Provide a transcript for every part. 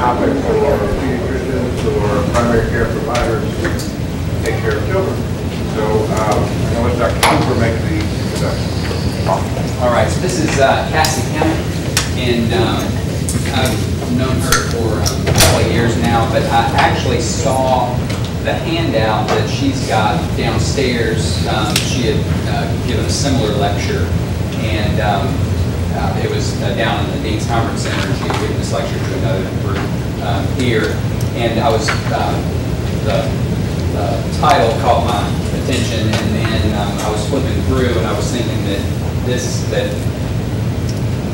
topic for pediatricians or primary care providers to take care of children. So I'm going to let Dr. Cooper make the introduction. All right, so this is Cassie Hammett, and I've known her for a couple of years now, but I actually saw the handout that she's got downstairs. She had given a similar lecture, and it was down in the Dean's Conference Center, and she had given this lecture to another group here, and I was, the title caught my attention, and then I was flipping through, and I was thinking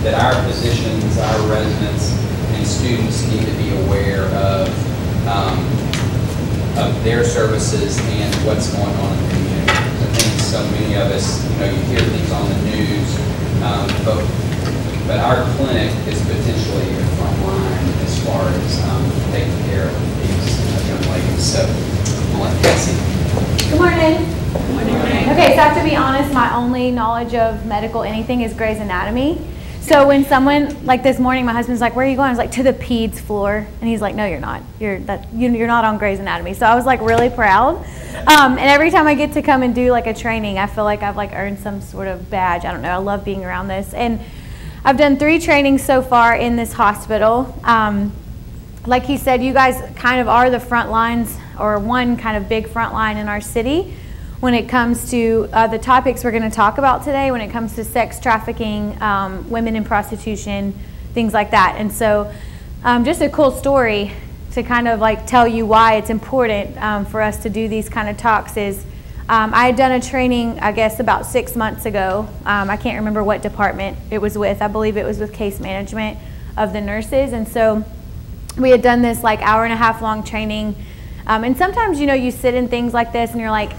that our physicians, our residents, and students need to be aware of their services and what's going on in the community. I think so many of us, you hear things on the news, but our clinic is potentially a front line as far as taking care of these young ladies. So, I'll let Cassie. Good morning. Good morning. Okay, so I have to be honest, my only knowledge of medical anything is Grey's Anatomy. So when someone, like this morning, my husband's like, where are you going? I was like, to the peds floor. And he's like, no, you're not. You're not on Grey's Anatomy. So I was like really proud. And every time I get to come and do like a training, I feel like I've like earned some sort of badge. I don't know. I love being around this. And I've done 3 trainings so far in this hospital. Like he said, you guys kind of are the front lines, or one kind of big front line in our city when it comes to the topics we're going to talk about today, when it comes to sex trafficking, women in prostitution, things like that. And so just a cool story to kind of like tell you why it's important for us to do these kind of talks is I had done a training, I guess, about 6 months ago. I can't remember what department it was with. I believe it was with case management of the nurses. And so we had done this like hour-and-a-half long training. And sometimes, you sit in things like this and you're like,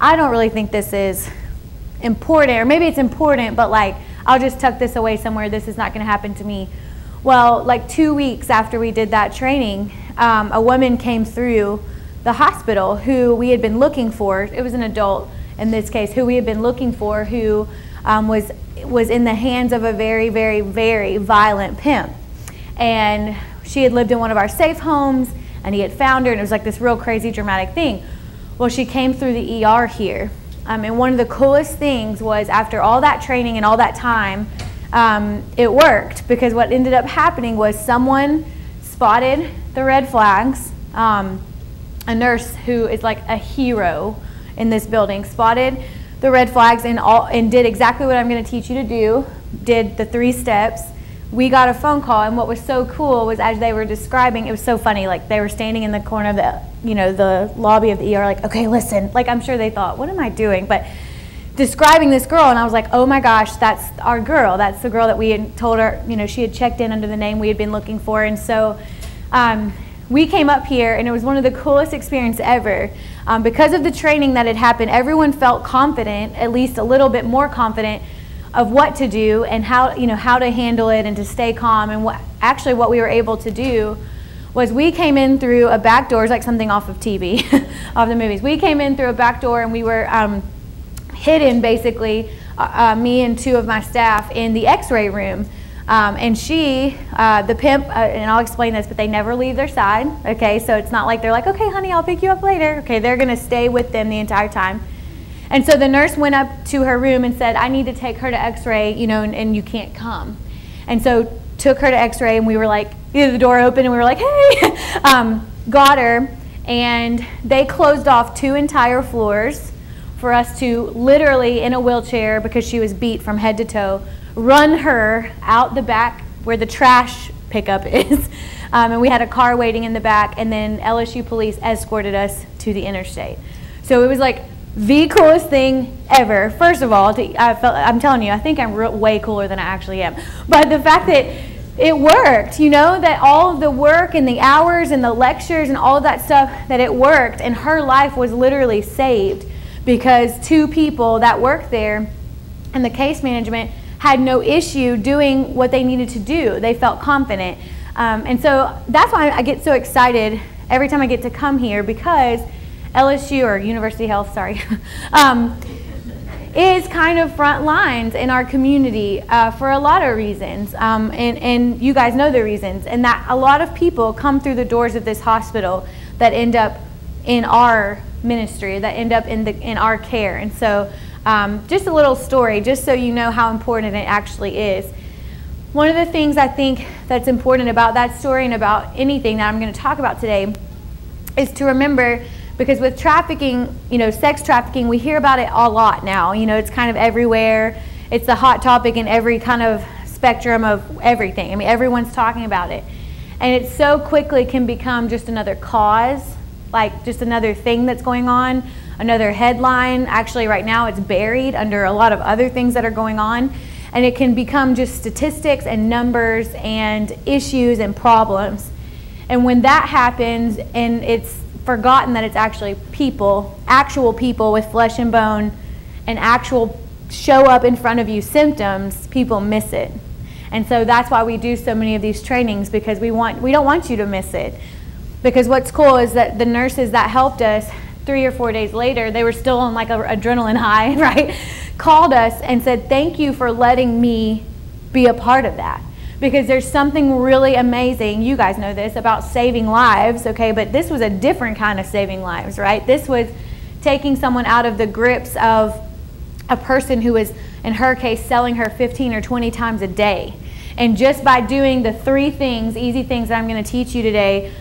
I don't really think this is important, or maybe it's important, but like, I'll just tuck this away somewhere. This is not going to happen to me. Well, like 2 weeks after we did that training, a woman came through the hospital who we had been looking for. It was an adult in this case, who we had been looking for, who was in the hands of a very, very, very violent pimp. And she had lived in one of our safe homes, and he had found her, and it was like this real crazy dramatic thing. Well, she came through the ER here, and one of the coolest things was after all that training and all that time, it worked, because what ended up happening was someone spotted the red flags. A nurse who is like a hero in this building spotted the red flags and did exactly what I'm going to teach you to do, did the 3 steps. We got a phone call, and what was so cool was as they were describing, it was so funny, like they were standing in the corner of the lobby of the ER, like, okay, listen, like I'm sure they thought, what am I doing? But describing this girl, and I was like, oh my gosh, that's our girl. That's the girl that we had told her, she had checked in under the name we had been looking for. And so we came up here, and it was one of the coolest experiences ever. Because of the training that had happened, everyone felt confident, at least a little bit more confident, of what to do and how to handle it and to stay calm. And what we were able to do was we came in through a back door. It's like something off of TV, off the movies. We came in through a back door, and we were hidden, basically, me and 2 of my staff in the x-ray room. And the pimp, and I'll explain this, but they never leave their side, okay? So it's not like they're like, okay, honey, I'll pick you up later. Okay, they're gonna stay with them the entire time. And so the nurse went up to her room and said, I need to take her to x-ray, and you can't come. And so took her to x-ray, and we were like, the door opened, and we were like, hey, got her. And they closed off 2 entire floors for us to literally, in a wheelchair, because she was beat from head to toe, run her out the back where the trash pickup is. And we had a car waiting in the back, and then LSU police escorted us to the interstate. So it was like the coolest thing ever. First of all, I'm telling you, I think I'm way cooler than I actually am. But the fact that it worked, that all of the work and the hours and the lectures and all of that stuff, that it worked, and her life was literally saved because 2 people that worked there and the case management had no issue doing what they needed to do. They felt confident. And so that's why I get so excited every time I get to come here, because LSU, or University Health, sorry, is kind of front lines in our community for a lot of reasons, and you guys know the reasons, and that a lot of people come through the doors of this hospital that end up in our ministry, that end up in our care. And so just a little story, just so you know how important it actually is. One of the things I think that's important about that story and about anything that I'm going to talk about today is to remember, because with trafficking, you know, sex trafficking, we hear about it a lot now. You know, it's kind of everywhere. It's a hot topic in every kind of spectrum of everything. I mean, everyone's talking about it. And it so quickly can become just another cause, like just another thing that's going on, another headline. Actually, right now it's buried under a lot of other things that are going on. And it can become just statistics and numbers and issues and problems. And when that happens and it's forgotten that it's actually people, actual people with flesh and bone, and actual show up in front of you symptoms, people miss it. And so that's why we do so many of these trainings, because we don't want you to miss it. Because what's cool is that the nurses that helped us 3 or 4 days later, they were still on like an adrenaline high, right? Called us and said, thank you for letting me be a part of that. Because there's something really amazing, you guys know this, about saving lives, okay? But this was a different kind of saving lives, right? This was taking someone out of the grips of a person who was, in her case, selling her 15 or 20 times a day. And just by doing the 3 things, easy things that I'm going to teach you today,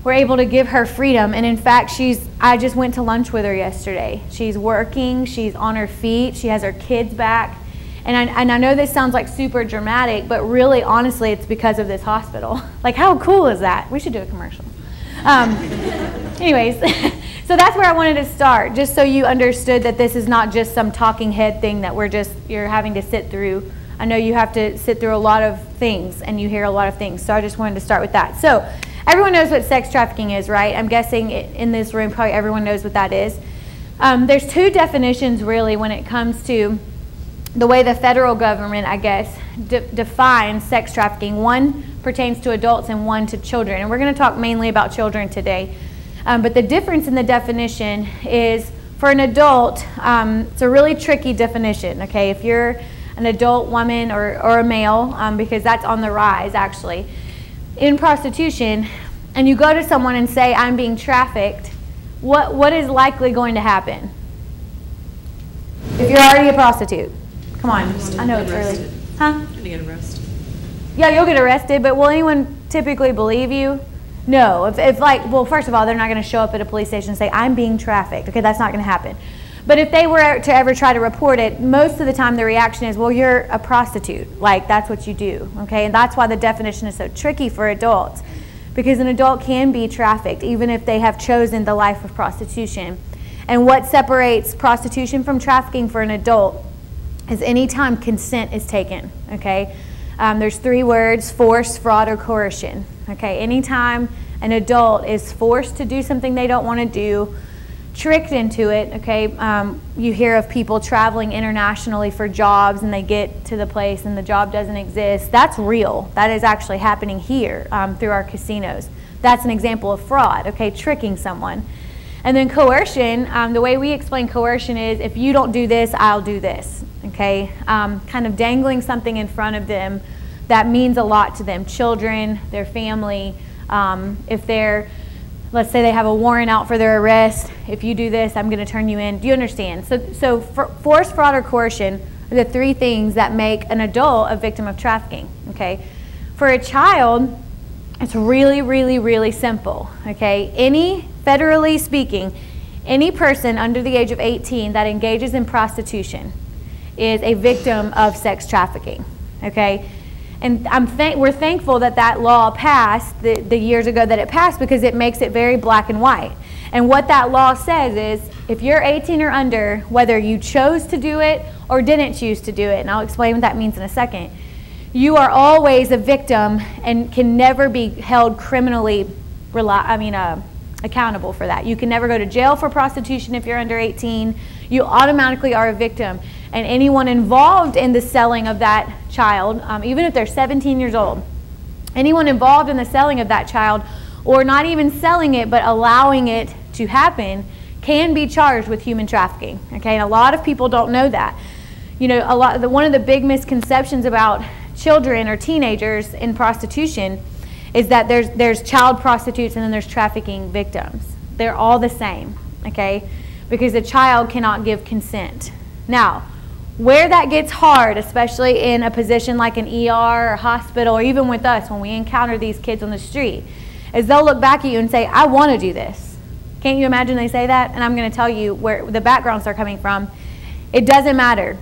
we're able to give her freedom. And in fact, I just went to lunch with her yesterday. She's working, she's on her feet, she has her kids back. And I know this sounds like super dramatic, but really, honestly, it's because of this hospital. Like, how cool is that? We should do a commercial. Anyways, so that's where I wanted to start, just so you understood that this is not just some talking head thing that you're having to sit through. I know you have to sit through a lot of things, and you hear a lot of things, so I just wanted to start with that. So, everyone knows what sex trafficking is, right? I'm guessing in this room, probably everyone knows what that is. There's 2 definitions, really, when it comes to the way the federal government, I guess, defines sex trafficking. One pertains to adults and one to children. And we're going to talk mainly about children today. But the difference in the definition is, for an adult, it's a really tricky definition, okay? If you're an adult woman or a male, because that's on the rise, actually, in prostitution, and you go to someone and say, I'm being trafficked, what is likely going to happen? If you're already a prostitute. Come on, I know it's early. Huh? You're gonna get arrested. Yeah, you'll get arrested, but will anyone typically believe you? No. If like, well, first of all, they're not going to show up at a police station and say, I'm being trafficked. Okay, that's not going to happen. But if they were to ever try to report it, most of the time the reaction is, well, you're a prostitute. Like, that's what you do. Okay, and that's why the definition is so tricky for adults. Because an adult can be trafficked, even if they have chosen the life of prostitution. And what separates prostitution from trafficking for an adult is anytime consent is taken, okay? There's 3 words: force, fraud, or coercion, okay? Anytime an adult is forced to do something they don't want to do, tricked into it, okay? You hear of people traveling internationally for jobs and they get to the place and the job doesn't exist. That's real. That is actually happening here through our casinos. That's an example of fraud, okay? Tricking someone. And then coercion, the way we explain coercion is, if you don't do this, I'll do this, okay? Kind of dangling something in front of them that means a lot to them. Children, their family, if they're, let's say they have a warrant out for their arrest, if you do this, I'm going to turn you in. Do you understand? So force, fraud, or coercion are the 3 things that make an adult a victim of trafficking, okay? For a child, it's really, really, really simple, okay? Federally speaking, any person under the age of 18 that engages in prostitution is a victim of sex trafficking, okay? And we're thankful that that law passed the years ago that it passed, because it makes it very black and white. And what that law says is, if you're 18 or under, whether you chose to do it or didn't choose to do it, and I'll explain what that means in a second, you are always a victim and can never be held criminally accountable for that. You can never go to jail for prostitution if you're under 18. You automatically are a victim. And anyone involved in the selling of that child, even if they're 17 years old, anyone involved in the selling of that child, or not even selling it but allowing it to happen, can be charged with human trafficking, okay? And a lot of people don't know that. You know, one of the big misconceptions about children or teenagers in prostitution is that there's child prostitutes and then there's trafficking victims. They're all the same, okay? Because a child cannot give consent. Now, where that gets hard, especially in a position like an ER or hospital, or even with us when we encounter these kids on the street, is they'll look back at you and say, I want to do this. Can't you imagine they say that? And I'm going to tell you where the backgrounds are coming from. It doesn't matter.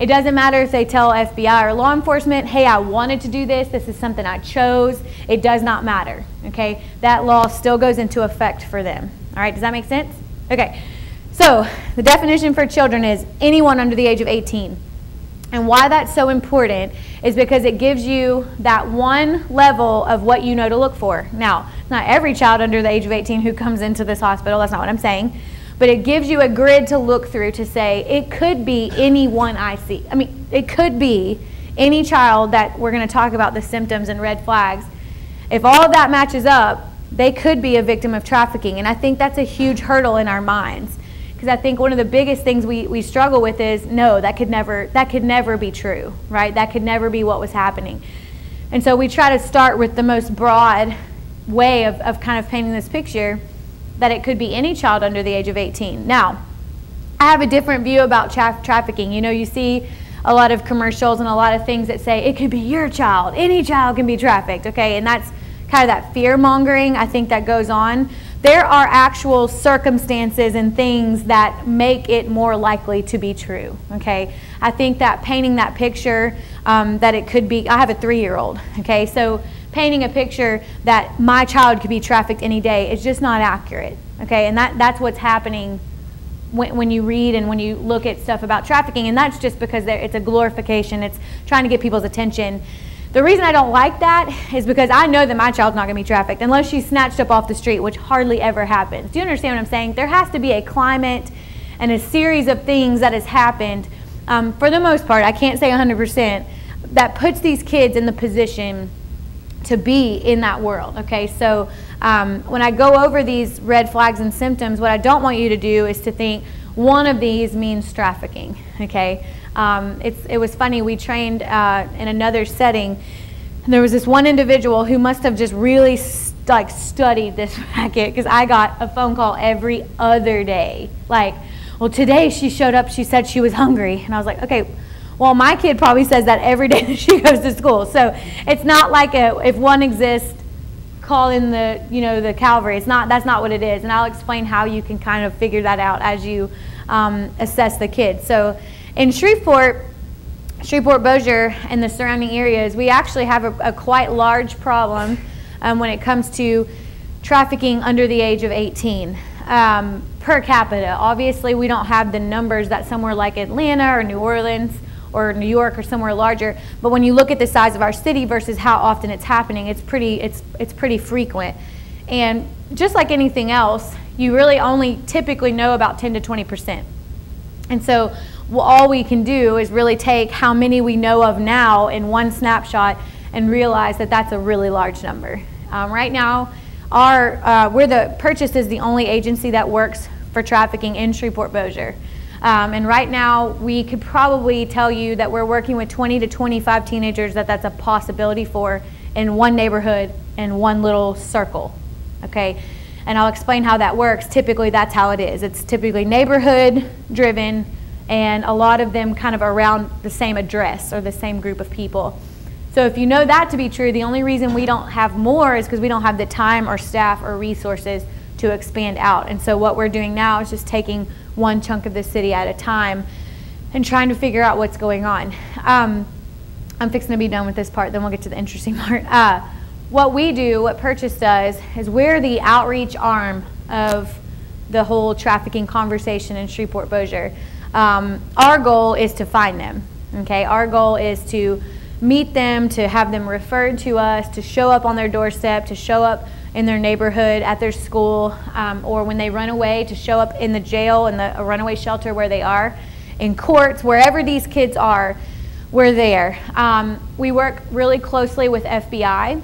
It doesn't matter if they tell FBI or law enforcement, hey, I wanted to do this. This is something I chose. It does not matter, okay? That law still goes into effect for them. All right, does that make sense? Okay, so the definition for children is anyone under the age of 18. And why that's so important is because it gives you that one level of what you know to look for. Now, not every child under the age of 18 who comes into this hospital, that's not what I'm saying, but it gives you a grid to look through to say it could be anyone I see. I mean, it could be any child that we're going to talk about the symptoms and red flags. If all of that matches up, they could be a victim of trafficking. And I think that's a huge hurdle in our minds. Because I think one of the biggest things we struggle with is, no, that could never be true, right? That could never be what was happening. And so we try to start with the most broad way of kind of painting this picture that it could be any child under the age of 18. Now, I have a different view about trafficking. You know, you see a lot of commercials and a lot of things that say it could be your child, any child can be trafficked, okay? And that's kind of that fear mongering I think that goes on. There are actual circumstances and things that make it more likely to be true, okay? I think that painting that picture that it could be, I have a 3-year-old, okay? So painting a picture that my child could be trafficked any day is just not accurate, okay? And that's what's happening when you read and when you look at stuff about trafficking, and that's just because it's a glorification. It's trying to get people's attention. The reason I don't like that is because I know that my child's not going to be trafficked unless she's snatched up off the street, which hardly ever happens. Do you understand what I'm saying? There has to be a climate and a series of things that has happened, for the most part, I can't say 100%, that puts these kids in the position to be in that world, okay? So when I go over these red flags and symptoms, what I don't want you to do is to think one of these means trafficking, okay? It was funny, we trained in another setting, and there was this one individual who must have just really studied this racket, because I got a phone call every other day, like, well, today she showed up, she said she was hungry, and I was like, okay, well, my kid probably says that every day that she goes to school. So it's not like if one exists, call in the Calvary. That's not what it is. And I'll explain how you can kind of figure that out as you assess the kids. So in Shreveport, Bossier, and the surrounding areas, we actually have a quite large problem when it comes to trafficking under the age of 18. Per capita, obviously we don't have the numbers that somewhere like Atlanta or New Orleans or New York or somewhere larger, but when you look at the size of our city versus how often it's happening, it's pretty frequent. And just like anything else, you really only typically know about 10 to 20%. And so all we can do is really take how many we know of now in one snapshot and realize that that's a really large number. Right now, Purchase is the only agency that works for trafficking in Shreveport, Bossier. And right now, we could probably tell you that we're working with 20 to 25 teenagers that's a possibility for in one neighborhood in one little circle, okay? And I'll explain how that works. Typically, that's how it is. It's typically neighborhood driven, and a lot of them kind of around the same address or the same group of people. So if you know that to be true, the only reason we don't have more is because we don't have the time or staff or resources to expand out. And so what we're doing now is just taking one chunk of the city at a time and trying to figure out what's going on. I'm fixing to be done with this part, then we'll get to the interesting part. What we do, what Purchase does, is we're the outreach arm of the whole trafficking conversation in Shreveport, Bossier. Our goal is to find them, okay? Our goal is to meet them, to have them referred to us, to show up on their doorstep, to show up in their neighborhood, at their school, or when they run away, to show up in the jail, in a runaway shelter where they are, in courts, wherever these kids are, we're there. We work really closely with FBI.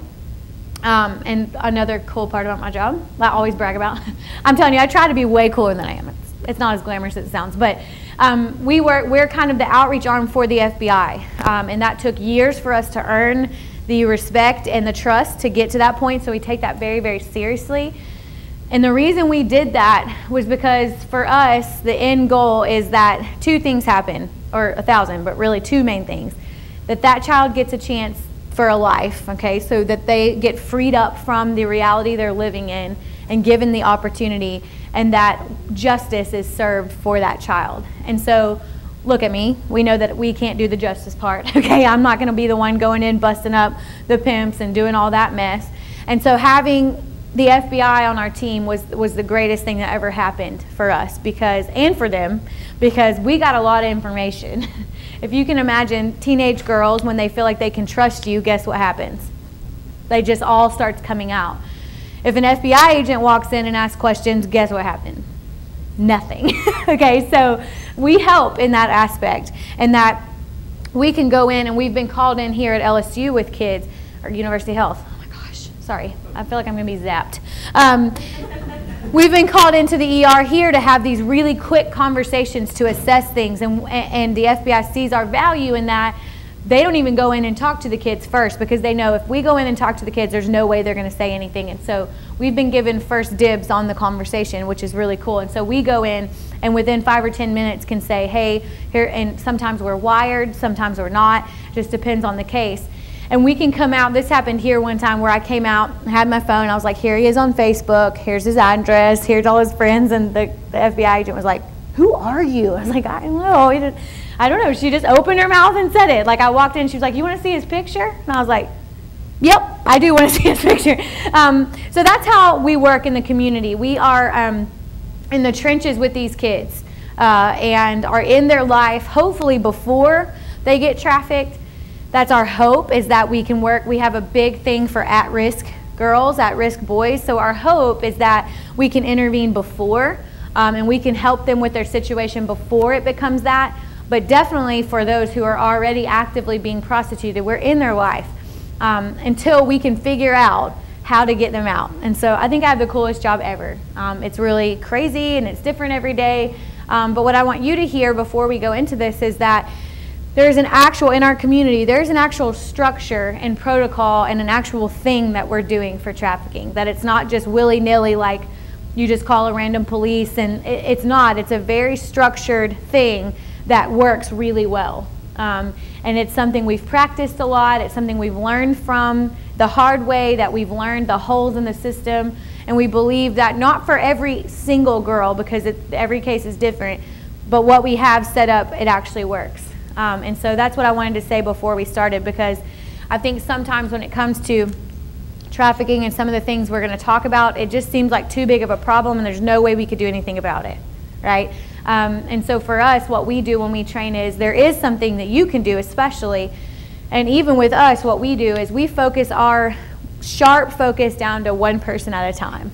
And another cool part about my job, I always brag about, I'm telling you, I try to be way cooler than I am. It's not as glamorous as it sounds, but we're kind of the outreach arm for the FBI, and that took years for us to earn the respect and the trust to get to that point, so we take that very, very seriously. And the reason we did that was because for us, the end goal is that 2 things happen, or 1,000, but really 2 main things. That child gets a chance for a life, okay, so that they get freed up from the reality they're living in and given the opportunity, and that justice is served for that child. And so, look at me, we know that we can't do the justice part, okay? I'm not gonna be the one going in, busting up the pimps and doing all that mess. And so having the FBI on our team was the greatest thing that ever happened for us, because, and for them, because we got a lot of information. If you can imagine teenage girls, when they feel like they can trust you, guess what happens? They just all starts coming out. If an FBI agent walks in and asks questions, guess what happened? Nothing. Okay, so we help in that aspect, and that we can go in, and we've been called in here at LSU with kids, or University Health. Oh my gosh, sorry, I feel like I'm gonna be zapped. We've been called into the ER here to have these really quick conversations to assess things, and the FBI sees our value in that. They don't even go in and talk to the kids first, because they know if we go in and talk to the kids, there's no way they're going to say anything. And so we've been given first dibs on the conversation, which is really cool. And so we go in and within 5 or 10 minutes can say, hey, here, and sometimes we're wired, sometimes we're not, just depends on the case. And we can come out, this happened here one time where I came out, had my phone, I was like, here he is on Facebook, here's his address, here's all his friends, and the FBI agent was like, who are you? I was like, I don't know. I don't know. She just opened her mouth and said it. Like, I walked in, she was like, you want to see his picture? And I was like, yep, I do want to see his picture. So that's how we work in the community. We are in the trenches with these kids and are in their life, hopefully before they get trafficked. That's our hope, is that we can work. We have a big thing for at-risk girls, at-risk boys. So our hope is that we can intervene before, and we can help them with their situation before it becomes that. But definitely for those who are already actively being prostituted, we're in their life until we can figure out how to get them out. And so I think I have the coolest job ever. It's really crazy and it's different every day. But what I want you to hear before we go into this is that there's an actual, in our community, there's an actual structure and protocol and an actual thing that we're doing for trafficking. That it's not just willy-nilly like you just call a random police, and it's not. It's a very structured thing that works really well. And it's something we've practiced a lot. It's something we've learned from the hard way, that we've learned the holes in the system. And we believe that not for every single girl, because every case is different, but what we have set up, it actually works. And so that's what I wanted to say before we started, because I think sometimes when it comes to trafficking and some of the things we're going to talk about, it just seems like too big of a problem and there's no way we could do anything about it, right? And so for us, what we do when we train is there is something that you can do, especially, and even with us, what we do is we focus our sharp focus down to one person at a time.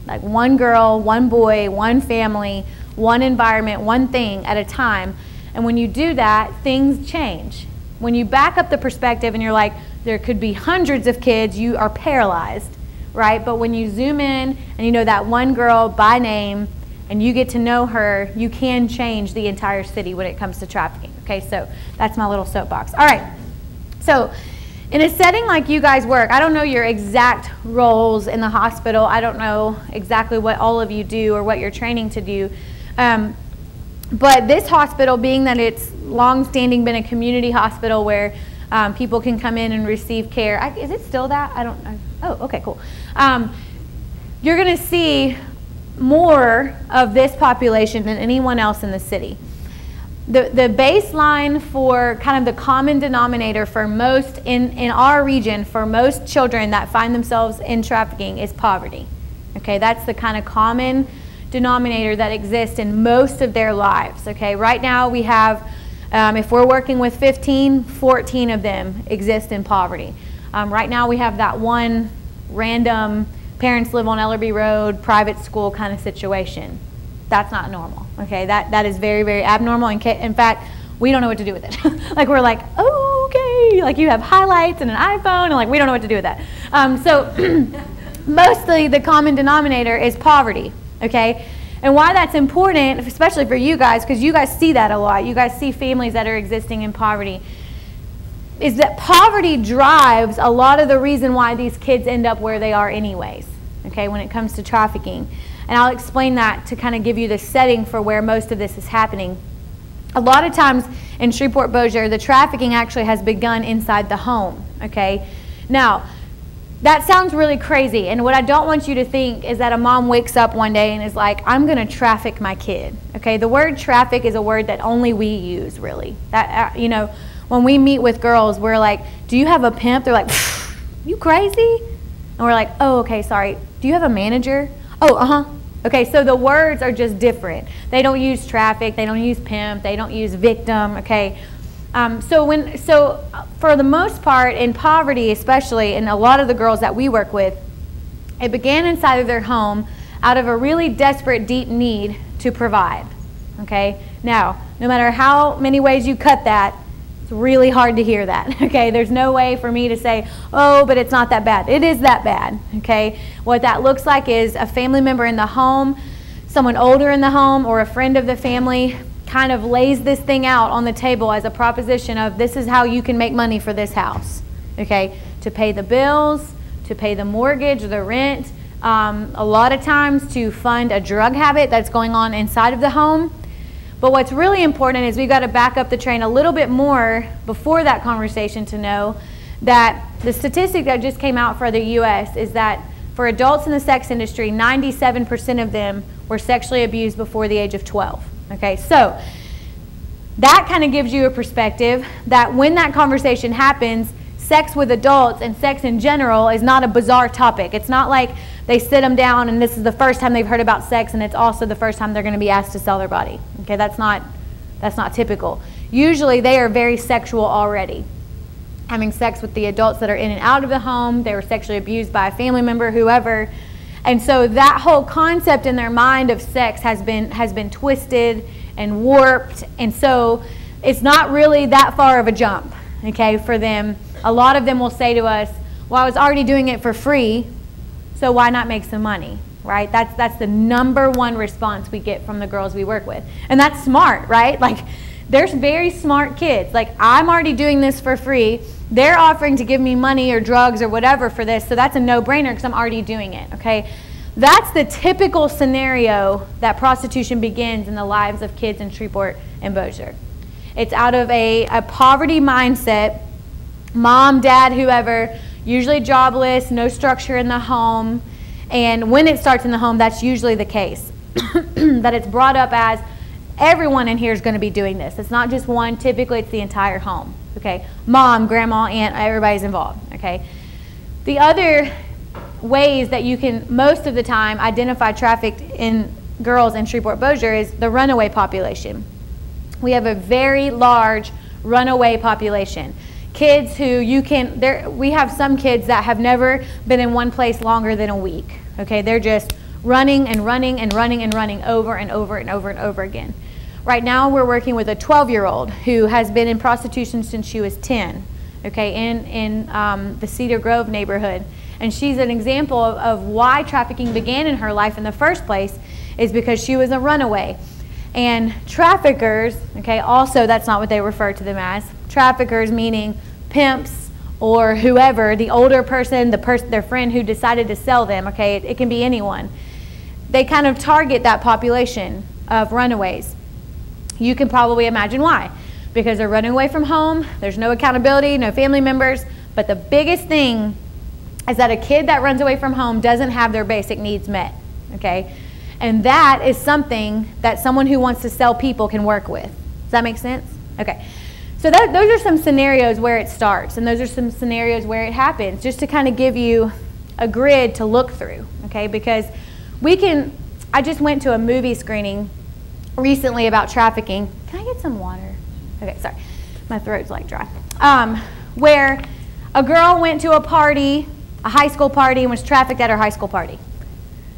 Like one girl, one boy, one family, one environment, one thing at a time. And when you do that, things change. When you back up the perspective and you're like, there could be hundreds of kids, you are paralyzed, right? But when you zoom in and you know that one girl by name and you get to know her, you can change the entire city when it comes to trafficking. Okay, so that's my little soapbox. All right, so in a setting like you guys work, I don't know your exact roles in the hospital. I don't know exactly what all of you do or what you're training to do. But this hospital, being that it's long-standing been a community hospital where people can come in and receive care. Is it still that? I don't know. Oh, okay, cool. You're going to see more of this population than anyone else in the city. The baseline for kind of the common denominator for most, in our region, for most children that find themselves in trafficking is poverty. Okay, that's the kind of common denominator that exists in most of their lives. Okay, right now we have, if we're working with 15, 14 of them exist in poverty. Right now we have that one random parents live on Ellerby Road, private school kind of situation. That's not normal. Okay, that is very, very abnormal. In fact, we don't know what to do with it. Like we're like, oh, okay, yay, like you have highlights and an iPhone, and like we don't know what to do with that. So mostly the common denominator is poverty, okay? And why that's important, especially for you guys, because you guys see that a lot. You guys see families that are existing in poverty, is that poverty drives a lot of the reason why these kids end up where they are anyways, okay, when it comes to trafficking. And I'll explain that to kind of give you the setting for where most of this is happening. A lot of times in Shreveport, Bossier, the trafficking actually has begun inside the home, okay? Now, that sounds really crazy, and what I don't want you to think is that a mom wakes up one day and is like, I'm going to traffic my kid, okay? The word traffic is a word that only we use, really. That, you know, when we meet with girls, we're like, do you have a pimp? They're like, you crazy? And we're like, oh, okay, sorry. Do you have a manager? Oh, uh-huh. Okay, so the words are just different. They don't use traffic, they don't use pimp, they don't use victim, okay? So for the most part, in poverty especially, and a lot of the girls that we work with, it began inside of their home out of a really desperate, deep need to provide, okay? Now, no matter how many ways you cut that, it's really hard to hear that, okay? There's no way for me to say, oh, but it's not that bad. It is that bad, okay? What that looks like is a family member in the home, someone older in the home, or a friend of the family kind of lays this thing out on the table as a proposition of this is how you can make money for this house, okay? To pay the bills, to pay the mortgage, the rent, a lot of times to fund a drug habit that's going on inside of the home. But what's really important is we've got to back up the train a little bit more before that conversation to know that the statistic that just came out for the U.S. is that for adults in the sex industry, 97% of them were sexually abused before the age of 12. Okay, so that kind of gives you a perspective that when that conversation happens, sex with adults and sex in general is not a bizarre topic. It's not like they sit them down and this is the first time they've heard about sex and it's also the first time they're going to be asked to sell their body. Okay, that's not typical. Usually they are very sexual already, having sex with the adults that are in and out of the home. They were sexually abused by a family member, whoever. And so that whole concept in their mind of sex has been twisted and warped, and so it's not really that far of a jump, okay, for them. A lot of them will say to us, well, I was already doing it for free, so why not make some money, right? That's the number one response we get from the girls we work with. And that's smart, right? Like, there's very smart kids. Like, I'm already doing this for free. They're offering to give me money or drugs or whatever for this, so that's a no-brainer because I'm already doing it, okay? That's the typical scenario that prostitution begins in the lives of kids in Shreveport and Bossier. It's out of a poverty mindset, mom, dad, whoever, usually jobless, no structure in the home, and when it starts in the home, that's usually the case. That it's brought up as everyone in here is going to be doing this. It's not just one, typically it's the entire home. Okay, mom, grandma, aunt, everybody's involved, okay? The other ways that you can, most of the time, identify trafficked in girls in Shreveport, Bossier is the runaway population. We have a very large runaway population. Kids who we have some kids that have never been in one place longer than a week, okay? They're just running and running and running and running over and over and over and over again. Right now we're working with a 12-year-old who has been in prostitution since she was 10, okay, in the Cedar Grove neighborhood. And she's an example of why trafficking began in her life in the first place, is because she was a runaway. And traffickers, okay, also that's not what they refer to them as. Traffickers meaning pimps or whoever, the older person, their friend who decided to sell them, okay, it can be anyone. They kind of target that population of runaways. You can probably imagine why. Because they're running away from home, there's no accountability, no family members, but the biggest thing is that a kid that runs away from home doesn't have their basic needs met, okay? And that is something that someone who wants to sell people can work with. Does that make sense? Okay. So those are some scenarios where it starts, and those are some scenarios where it happens, just to kind of give you a grid to look through, okay? Because I just went to a movie screening recently about trafficking. Can I get some water? Okay, sorry. My throat's like dry. Where a girl went to a party, a high school party, and was trafficked at her high school party.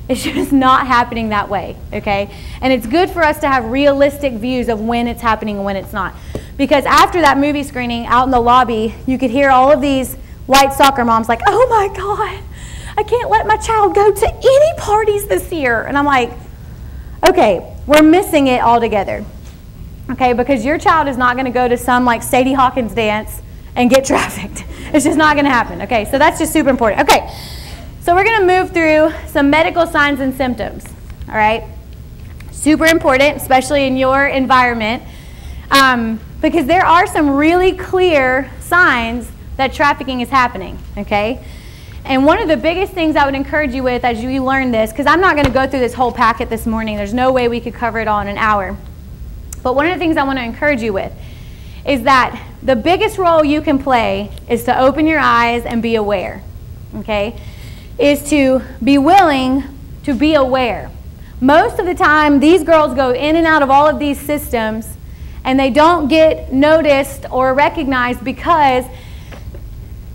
It's just not happening that way, okay? And it's good for us to have realistic views of when it's happening and when it's not. Because after that movie screening out in the lobby, you could hear all of these white soccer moms like, oh my God, I can't let my child go to any parties this year. And I'm like, okay, we're missing it altogether. Okay, because your child is not going to go to some like Sadie Hawkins dance and get trafficked. It's just not going to happen. Okay, so that's just super important. Okay, so we're going to move through some medical signs and symptoms. All right, super important, especially in your environment, because there are some really clear signs that trafficking is happening. Okay, and one of the biggest things I would encourage you with as you learn this, because I'm not going to go through this whole packet this morning. There's no way we could cover it all in an hour. But one of the things I want to encourage you with is that the biggest role you can play is to open your eyes and be aware, okay? Is to be willing to be aware. Most of the time, these girls go in and out of all of these systems and they don't get noticed or recognized because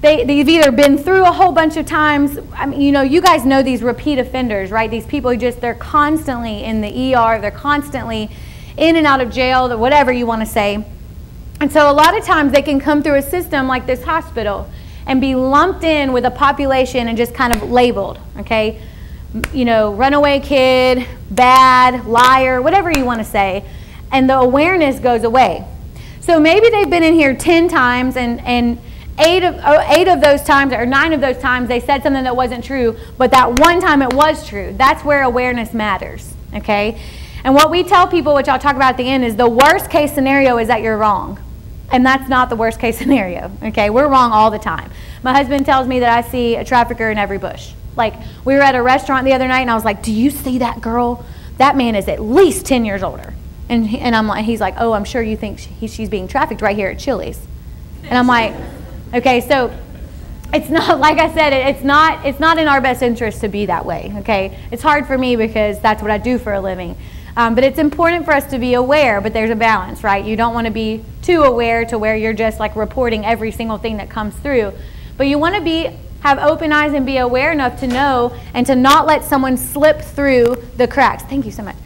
they've either been through a whole bunch of times. I mean, you know, you guys know these repeat offenders, right? These people who they're constantly in the ER, they're constantly in and out of jail, whatever you want to say. And so a lot of times they can come through a system like this hospital and be lumped in with a population and just kind of labeled, okay? You know, runaway kid, bad, liar, whatever you want to say. And the awareness goes away. So maybe they've been in here 10 times and eight of those times or 9 of those times they said something that wasn't true, but that one time it was true. That's where awareness matters, okay? And what we tell people, which I'll talk about at the end, is the worst case scenario is that you're wrong. And that's not the worst case scenario, okay? We're wrong all the time. My husband tells me that I see a trafficker in every bush. Like, we were at a restaurant the other night and I was like, do you see that girl? That man is at least 10 years older. And I'm like, he's like, oh, I'm sure you think she's being trafficked right here at Chili's. And I'm like, okay, so it's not, like I said, it's not in our best interest to be that way, okay? It's hard for me because that's what I do for a living. But it's important for us to be aware, but there's a balance, right? You don't want to be too aware to where you're just like reporting every single thing that comes through. But you want to have open eyes and be aware enough to know and to not let someone slip through the cracks. Thank you so much.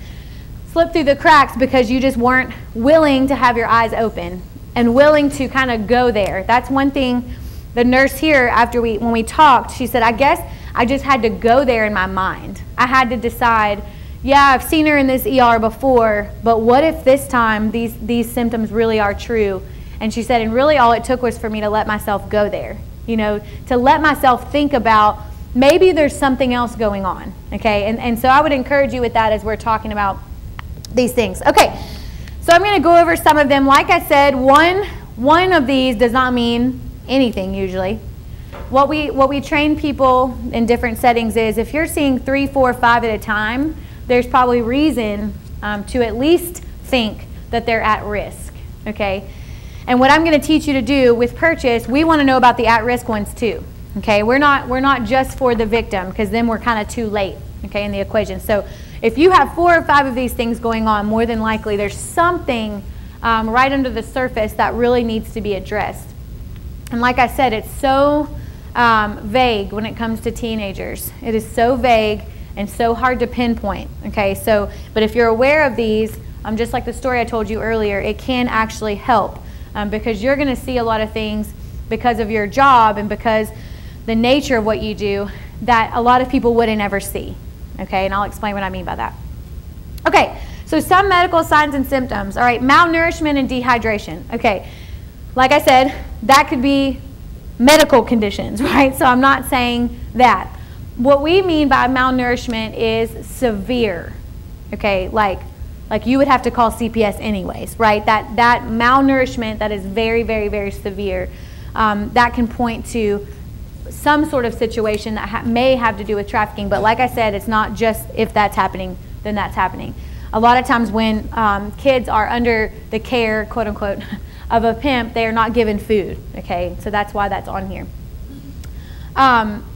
Slip through the cracks because you just weren't willing to have your eyes open and willing to kind of go there. That's one thing the nurse here, when we talked, she said, I guess I just had to go there in my mind. I had to decide, yeah, I've seen her in this ER before, but what if this time these symptoms really are true? And she said, and really all it took was for me to let myself go there, you know, to let myself think about maybe there's something else going on, okay? And so I would encourage you with that as we're talking about these things. Okay, so I'm going to go over some of them. Like I said, one of these does not mean anything usually. What we train people in different settings is if you're seeing 3, 4, 5 at a time, there's probably reason to at least think that they're at risk, okay? And what I'm going to teach you to do with purchase, we want to know about the at-risk ones too, okay? We're not just for the victim because then we're kind of too late, okay, in the equation. So if you have 4 or 5 of these things going on, more than likely there's something right under the surface that really needs to be addressed. And like I said, it's so vague when it comes to teenagers. It is so vague and so hard to pinpoint, okay? So, but if you're aware of these, just like the story I told you earlier, it can actually help because you're going to see a lot of things because of your job and because the nature of what you do that a lot of people wouldn't ever see, okay? And I'll explain what I mean by that. Okay, so some medical signs and symptoms. All right, malnourishment and dehydration. Okay, like I said, that could be medical conditions, right? So I'm not saying that. What we mean by malnourishment is severe, okay? Like you would have to call CPS anyways, right? That malnourishment that is very, very, very severe, that can point to some sort of situation that may have to do with trafficking. But like I said, it's not just if that's happening, then that's happening. A lot of times when kids are under the care, quote unquote, of a pimp, they are not given food, okay? So that's why that's on here.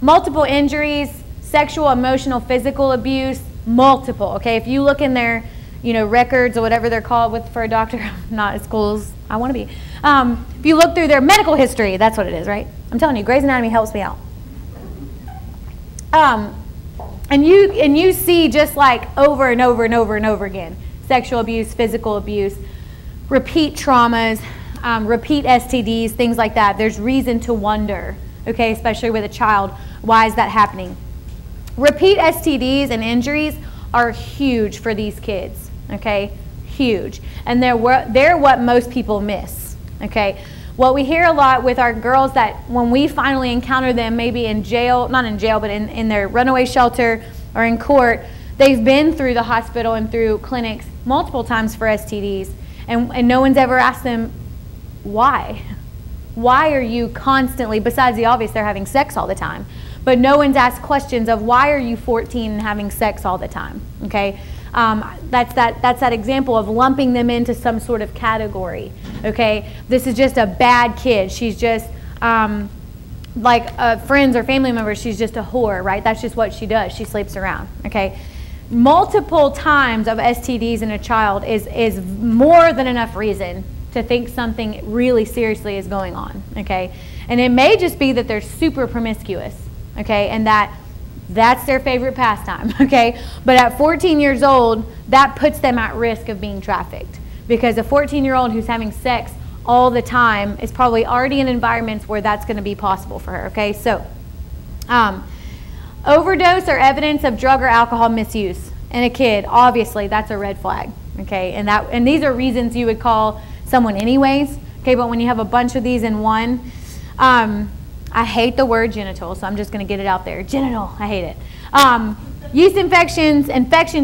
Multiple injuries, sexual, emotional, physical abuse, multiple, okay? If you look in their, you know, records or whatever they're called for a doctor, not as cool as I want to be. If you look through their medical history, that's what it is, right? I'm telling you, Grey's Anatomy helps me out. And you see just like over and over and over and over again, sexual abuse, physical abuse, repeat traumas, repeat STDs, things like that. There's reason to wonder, okay, especially with a child. Why is that happening? Repeat STDs and injuries are huge for these kids, okay? Huge. And they're what most people miss, okay? What we hear a lot with our girls, that when we finally encounter them, maybe in jail, not in jail, but in their runaway shelter or in court, they've been through the hospital and through clinics multiple times for STDs, and no one's ever asked them, why? Why are you constantly, besides the obvious, they're having sex all the time, but no one's asked questions of why are you 14 and having sex all the time, okay? That's that example of lumping them into some sort of category, okay? This is just a bad kid. She's just, like friends or family members, she's just a whore, right? That's just what she does. She sleeps around, okay? Multiple times of STDs in a child is more than enough reason to think something really seriously is going on, okay? And it may just be that they're super promiscuous, okay? And that's their favorite pastime, okay? But at 14 years old, that puts them at risk of being trafficked, because a 14-year-old who's having sex all the time is probably already in environments where that's going to be possible for her, okay? So, overdose or evidence of drug or alcohol misuse in a kid, obviously that's a red flag, okay? And these are reasons you would call someone anyways, okay? But when you have a bunch of these in one, I hate the word genital, so I'm just going to get it out there. Genital, I hate it. Yeast infections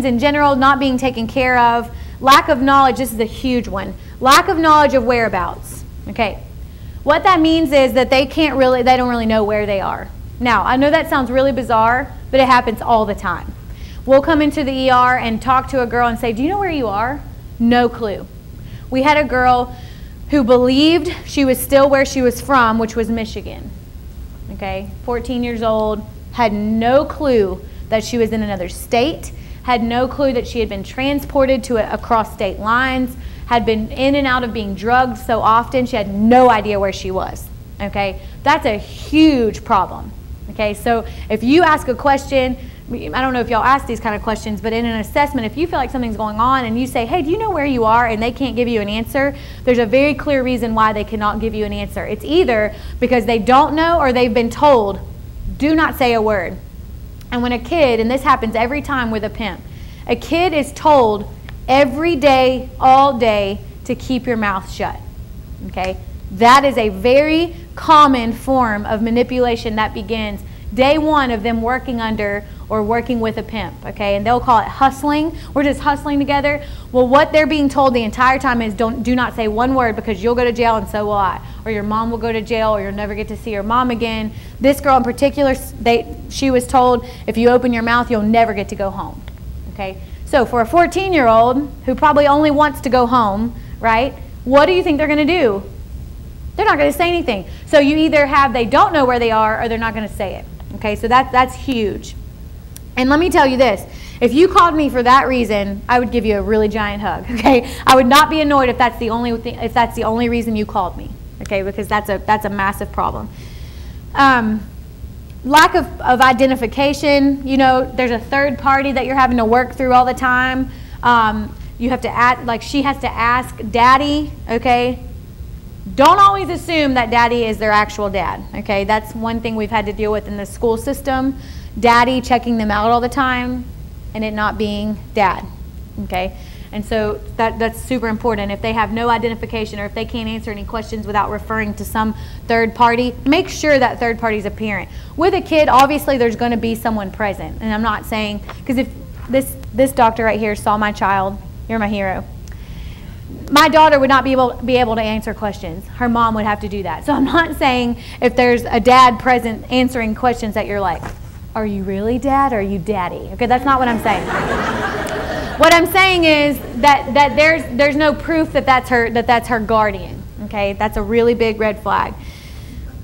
in general, not being taken care of, lack of knowledge, this is a huge one. Lack of knowledge of whereabouts, okay? What that means is that they don't really know where they are. Now, I know that sounds really bizarre, but it happens all the time. We'll come into the ER and talk to a girl and say, do you know where you are? No clue. We had a girl who believed she was still where she was from, which was Michigan. Okay, 14 years old, had no clue that she was in another state, had no clue that she had been transported across state lines, had been in and out of being drugged so often, she had no idea where she was. Okay, that's a huge problem. Okay, so if you ask a question, I don't know if y'all ask these kind of questions, but in an assessment, if you feel like something's going on and you say, hey, do you know where you are, and they can't give you an answer, there's a very clear reason why they cannot give you an answer. It's either because they don't know or they've been told, do not say a word. And when a kid, and this happens every time with a pimp, a kid is told every day, all day, to keep your mouth shut. Okay? That is a very common form of manipulation that begins day one of them working under or working with a pimp, okay? And they'll call it hustling. We're just hustling together. Well, what they're being told the entire time is do not say one word, because you'll go to jail and so will I. Or your mom will go to jail, or you'll never get to see your mom again. This girl in particular, she was told, if you open your mouth, you'll never get to go home, okay? So for a 14-year-old who probably only wants to go home, right, what do you think they're going to do? They're not going to say anything. So you either have they don't know where they are, or they're not going to say it. Okay, so that's huge. And let me tell you this, if you called me for that reason, I would give you a really giant hug, okay? I would not be annoyed if that's the only reason you called me, okay? Because that's a massive problem. Lack of identification, you know, there's a third party that you're having to work through all the time. You have to act like she has to ask daddy, okay? Don't always assume that daddy is their actual dad, okay? That's one thing we've had to deal with in the school system. Daddy checking them out all the time and it not being dad, okay? And so that's super important. If they have no identification, or if they can't answer any questions without referring to some third party, make sure that third party is a parent. With a kid, obviously there's going to be someone present. And I'm not saying, because if this doctor right here saw my child, you're my hero. My daughter would not be able to answer questions. Her mom would have to do that. So I'm not saying if there's a dad present answering questions that you're like, are you really dad or are you daddy? Okay, that's not what I'm saying. What I'm saying is that there's no proof that that's her guardian. Okay, that's a really big red flag.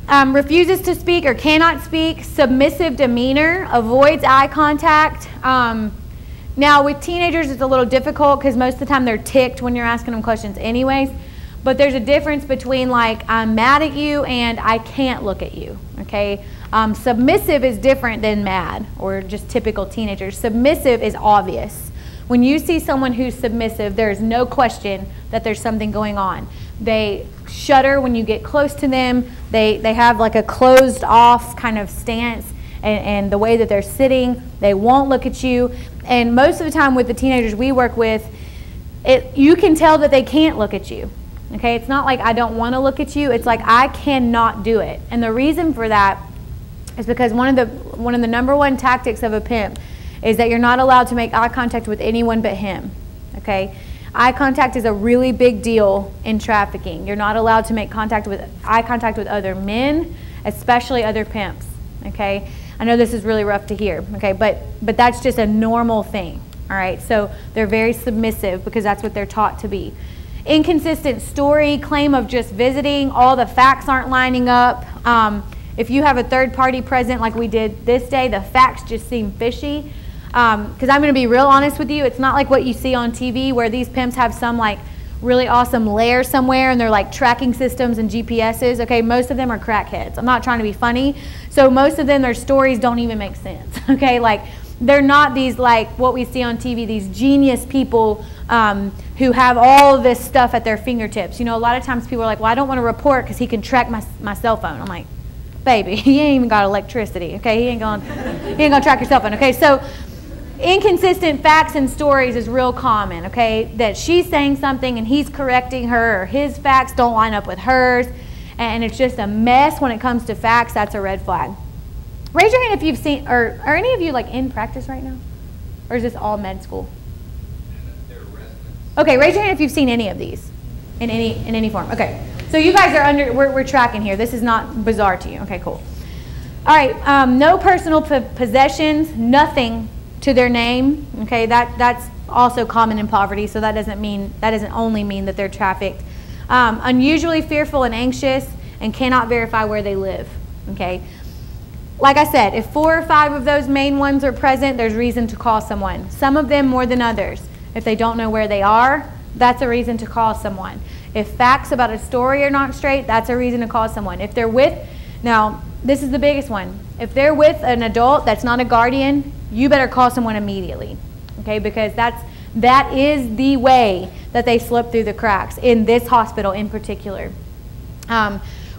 Refuses to speak or cannot speak, submissive demeanor, avoids eye contact. Now with teenagers it's a little difficult because most of the time they're ticked when you're asking them questions anyways. But there's a difference between like I'm mad at you and I can't look at you. Okay, submissive is different than mad or just typical teenagers. Submissive is obvious. When you see someone who's submissive, there's no question that there's something going on. They shudder when you get close to them. They have like a closed off kind of stance, and the way that they're sitting, they won't look at you. And most of the time with the teenagers we work with, you can tell that they can't look at you. Okay, it's not like I don't want to look at you. It's like I cannot do it. And the reason for that is because one of the number one tactics of a pimp is that you're not allowed to make eye contact with anyone but him. Okay, eye contact is a really big deal in trafficking. You're not allowed to make eye contact with other men, especially other pimps. Okay, I know this is really rough to hear. Okay, but that's just a normal thing. All right, so they're very submissive because that's what they're taught to be. Inconsistent story, claim of just visiting, all the facts aren't lining up. If you have a third party present like we did this day, the facts just seem fishy. Because I'm going to be real honest with you, it's not like what you see on TV where these pimps have some like really awesome lair somewhere and they're like tracking systems and GPSs. Okay, most of them are crackheads. I'm not trying to be funny. So most of them, their stories don't even make sense. Okay, like they're not these like what we see on TV, these genius people who have all of this stuff at their fingertips. You know, a lot of times people are like, well, I don't want to report because he can track my cell phone. I'm like, baby, he ain't even got electricity. Okay, he ain't gonna track your cell phone. Okay, so inconsistent facts and stories is real common. Okay, that she's saying something and he's correcting her, or his facts don't line up with hers, and it's just a mess when it comes to facts. That's a red flag. Raise your hand if you've seen, or are any of you like in practice right now, or is this all med school? Okay, raise your hand if you've seen any of these in any form. Okay, so you guys are we're tracking here. This is not bizarre to you. Okay, cool. All right, no personal possessions, nothing to their name. Okay, that's also common in poverty, so that doesn't only mean that they're trafficked. Unusually fearful and anxious, and cannot verify where they live. Okay, like I said, if 4 or 5 of those main ones are present, there's reason to call someone. Some of them more than others. If they don't know where they are, that's a reason to call someone. If facts about a story are not straight, that's a reason to call someone. If they're with, now this is the biggest one, if they're with an adult that's not a guardian, you better call someone immediately. Okay, because that is the way that they slip through the cracks in this hospital in particular.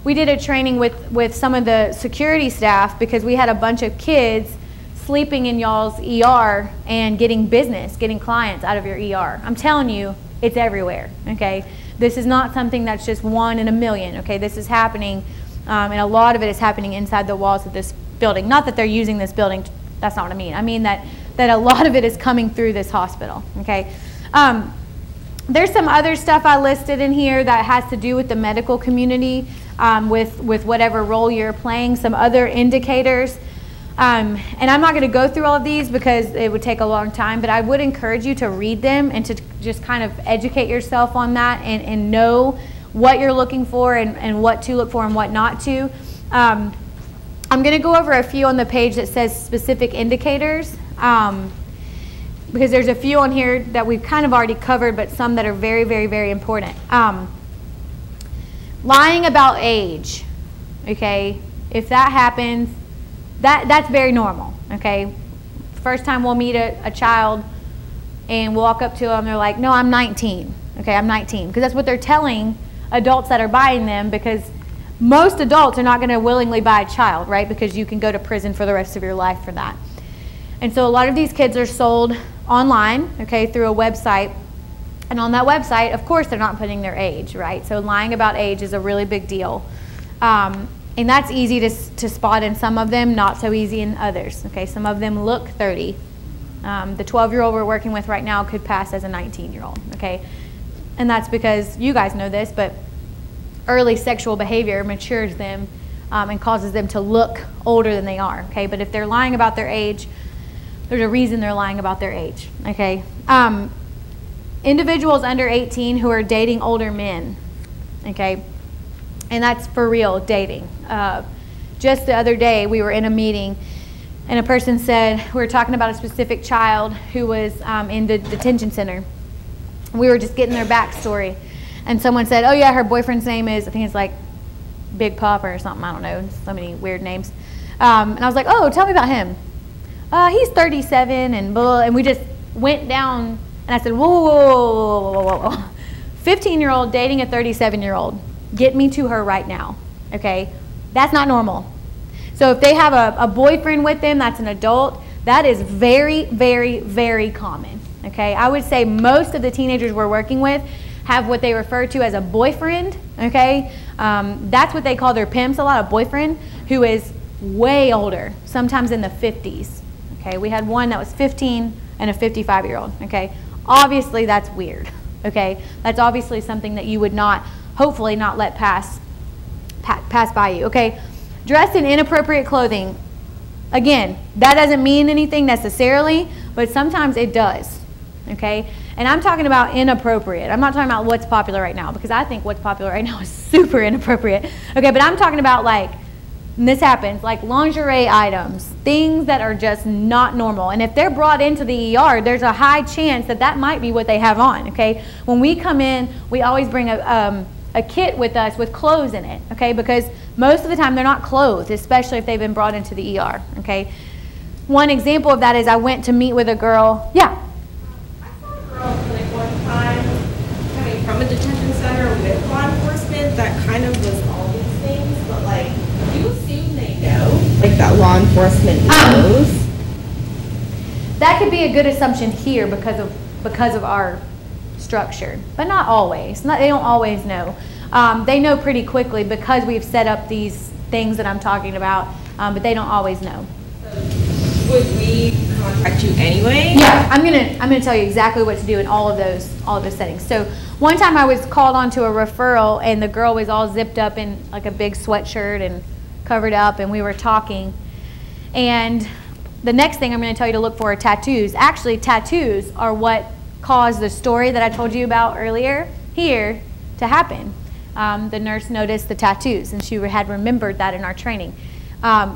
We did a training with some of the security staff because we had a bunch of kids sleeping in y'all's ER and getting clients out of your ER. I'm telling you, it's everywhere. Okay, this is not something that's just 1 in a million. Okay, this is happening, and a lot of it is happening inside the walls of this building. Not that they're using this building. That's not what I mean. I mean that a lot of it is coming through this hospital. Okay. There's some other stuff I listed in here that has to do with the medical community, with whatever role you're playing, some other indicators. And I'm not going to go through all of these because it would take a long time, but I would encourage you to read them and to just kind of educate yourself on that and know what you're looking for and what to look for and what not to. I'm going to go over a few on the page that says specific indicators, because there's a few on here that we've kind of already covered, but some that are very, very, very important. Lying about age, okay? If that happens, that's very normal, okay? First time we'll meet a child and we'll walk up to them, they're like, no, I'm 19, okay, I'm 19. Because that's what they're telling adults that are buying them, because most adults are not going to willingly buy a child, right? Because you can go to prison for the rest of your life for that. And so a lot of these kids are sold online, okay, through a website. And on that website, of course, they're not putting their age, right? So lying about age is a really big deal. And that's easy to spot in some of them, not so easy in others. Okay, some of them look 30. The 12-year-old we're working with right now could pass as a 19-year-old, okay? And that's because, you guys know this, but early sexual behavior matures them and causes them to look older than they are, okay? But if they're lying about their age, there's a reason they're lying about their age, okay? Individuals under 18 who are dating older men, okay? And that's for real, dating. Just the other day, we were in a meeting, and a person said, we were talking about a specific child who was in the detention center. We were just getting their backstory. And someone said, oh yeah, her boyfriend's name is, I think it's like Big Papa or something, I don't know, so many weird names. And I was like, oh, tell me about him. He's 37 and blah, and we just went down, and I said, whoa, whoa, whoa, whoa, whoa, whoa. 15-year-old dating a 37-year-old. Get me to her right now, okay? That's not normal. So if they have a boyfriend with them that's an adult, that is very, very, very common, okay? I would say most of the teenagers we're working with have what they refer to as a boyfriend, okay? That's what they call their pimps, a lot of boyfriend, who is way older, sometimes in the 50s, okay? We had one that was 15 and a 55-year-old, okay? Obviously, that's weird, okay? That's obviously something that you would not, hopefully not let pass by you, okay? Dressed in inappropriate clothing. Again, that doesn't mean anything necessarily, but sometimes it does, okay? And I'm talking about inappropriate. I'm not talking about what's popular right now, because I think what's popular right now is super inappropriate, okay? But I'm talking about, like, and this happens, like lingerie items, things that are just not normal. And if they're brought into the ER, there's a high chance that that might be what they have on, okay? When we come in, we always bring a kit with us with clothes in it, okay? Because most of the time they're not clothed, especially if they've been brought into the ER, okay? One example of that is I went to meet with a girl. Yeah? I saw a girl like one time coming from a detention center with law enforcement that kind of was all these things, but like, do you assume they know? Like that law enforcement knows? That could be a good assumption here because of our structure, but not always. They don't always know. They know pretty quickly because we've set up these things that I'm talking about, but they don't always know. So would we contact you anyway? Yeah, I'm gonna tell you exactly what to do in all of those settings. So one time I was called onto a referral, and the girl was all zipped up in like a big sweatshirt and covered up, and we were talking. And the next thing I'm going to tell you to look for are tattoos. Actually, tattoos are what caused the story that I told you about earlier here to happen. The nurse noticed the tattoos, and she had remembered that in our training.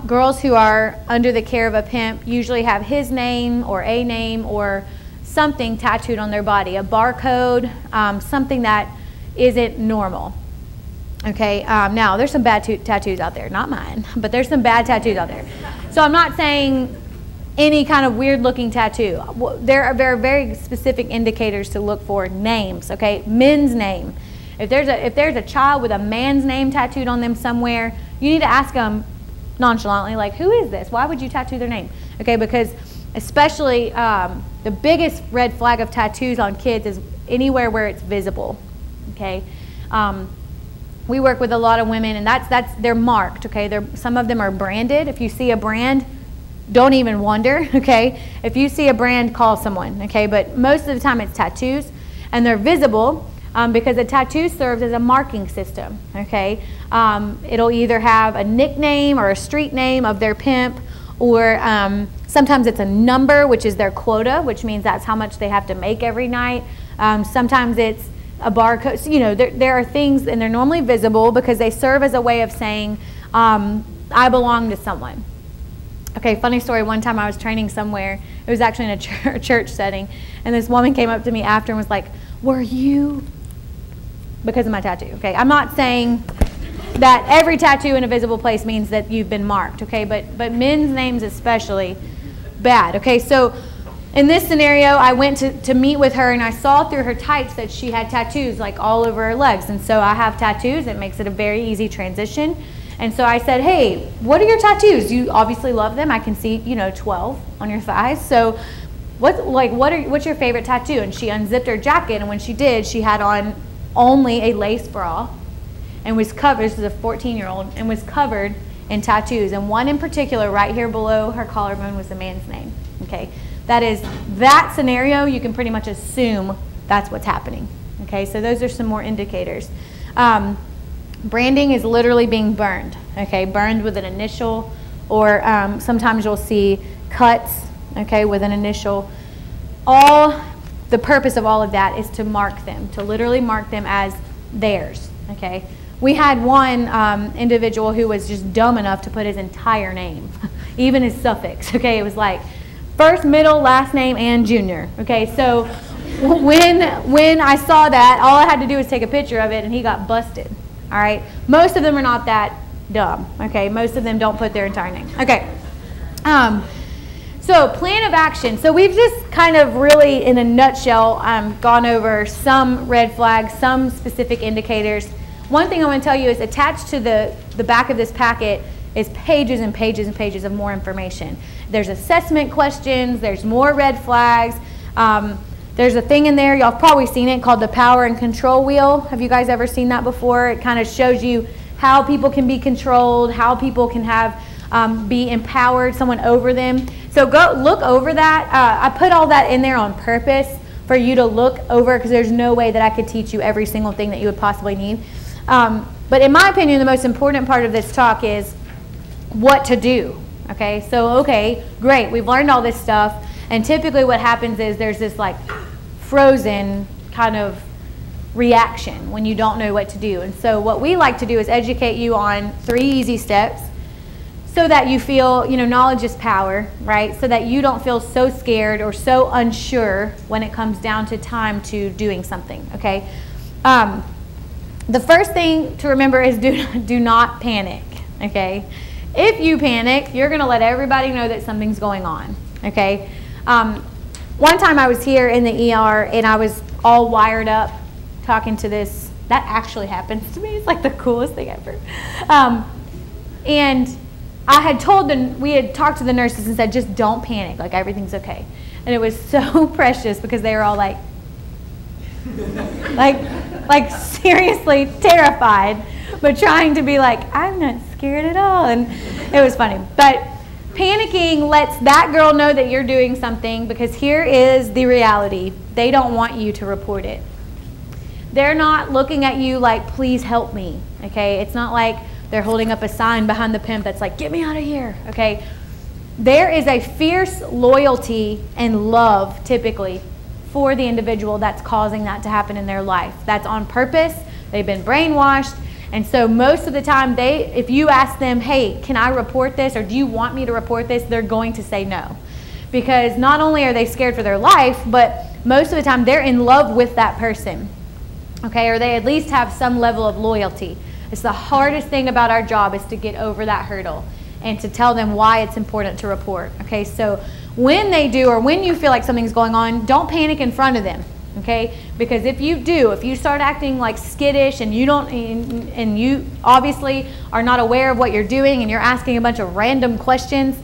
Girls who are under the care of a pimp usually have his name or a name or something tattooed on their body, a barcode, something that isn't normal. Okay, now there's some bad tattoos out there, not mine, but there's some bad tattoos out there. So I'm not saying any kind of weird looking tattoo. There are very specific indicators to look for. Names, okay, men's name. If there's a child with a man's name tattooed on them somewhere, you need to ask them nonchalantly, like, who is this? Why would you tattoo their name? Okay, because especially the biggest red flag of tattoos on kids is anywhere where it's visible. Okay. We work with a lot of women, and they're marked, okay? Some of them are branded. If you see a brand, don't even wonder, okay? If you see a brand, call someone, okay? But most of the time it's tattoos, and they're visible because a tattoo serves as a marking system, okay? It'll either have a nickname or a street name of their pimp, or sometimes it's a number, which is their quota, which means that's how much they have to make every night. Sometimes it's a barcode. So, you know, there are things, and they're normally visible because they serve as a way of saying, I belong to someone. Okay, funny story, one time I was training somewhere, it was actually in a church setting, and this woman came up to me after and was like, were you, because of my tattoo, okay? I'm not saying that every tattoo in a visible place means that you've been marked, okay? But men's names especially, bad, okay? So in this scenario, I went to meet with her, and I saw through her tights that she had tattoos like all over her legs. And so I have tattoos. It makes it a very easy transition. And so I said, hey, what are your tattoos? You obviously love them. I can see, 12 on your thighs. So what's your favorite tattoo? And she unzipped her jacket, and when she did, she had on only a lace bra and was covered. This is a 14-year-old, and was covered in tattoos. And one in particular right here below her collarbone was the man's name, okay? That scenario, you can pretty much assume that's what's happening. Okay, so those are some more indicators. Branding is literally being burned. Okay, burned with an initial, or sometimes you'll see cuts. Okay, with an initial. The purpose of all of that is to mark them, to literally mark them as theirs. Okay, we had one individual who was just dumb enough to put his entire name, even his suffix. Okay, it was like first, middle, last name, and junior. Okay, so when I saw that, all I had to do was take a picture of it, and he got busted. All right, most of them are not that dumb. Okay, most of them don't put their entire name. Okay, So plan of action. So we've just kind of really, in a nutshell, gone over some red flags, some specific indicators. One thing I want to tell you is attached to the back of this packet is pages and pages and pages of more information. There's assessment questions, there's more red flags. There's a thing in there, y'all have probably seen it, called the power and control wheel. Have you guys ever seen that before? It kind of shows you how people can be controlled, how people can have be empowered, someone over them. So go look over that. I put all that in there on purpose for you to look over, because there's no way that I could teach you every single thing that you would possibly need. But in my opinion, the most important part of this talk is what to do. Okay, so okay, great, we've learned all this stuff, and typically what happens is there's this like frozen kind of reaction when you don't know what to do. And so what we like to do is educate you on 3 easy steps so that you feel, you know, knowledge is power, right? So that you don't feel so scared or so unsure when it comes down to time to doing something, okay? The first thing to remember is do not panic, okay? If you panic, you're gonna let everybody know that something's going on, okay? One time I was here in the ER and I was all wired up talking to this. That actually happens to me. It's like the coolest thing ever. And I had we had talked to the nurses and said, just don't panic, like everything's okay. And it was so precious because they were all like seriously terrified, but trying to be like, I'm not scared at all. And it was funny. But panicking lets that girl know that you're doing something, because here is the reality. They don't want you to report it. They're not looking at you like, please help me, okay? It's not like they're holding up a sign behind the pimp that's like, get me out of here, okay? There is a fierce loyalty and love, typically, for the individual that's causing that to happen in their life. That's on purpose. They've been brainwashed. And so most of the time, if you ask them, hey, can I report this, or do you want me to report this, they're going to say no. Because not only are they scared for their life, but most of the time they're in love with that person, okay? Or they at least have some level of loyalty. It's the hardest thing about our job is to get over that hurdle and to tell them why it's important to report, okay? So when they do, or when you feel like something's going on, don't panic in front of them. Okay, because if you start acting like skittish and you obviously are not aware of what you're doing and you're asking a bunch of random questions,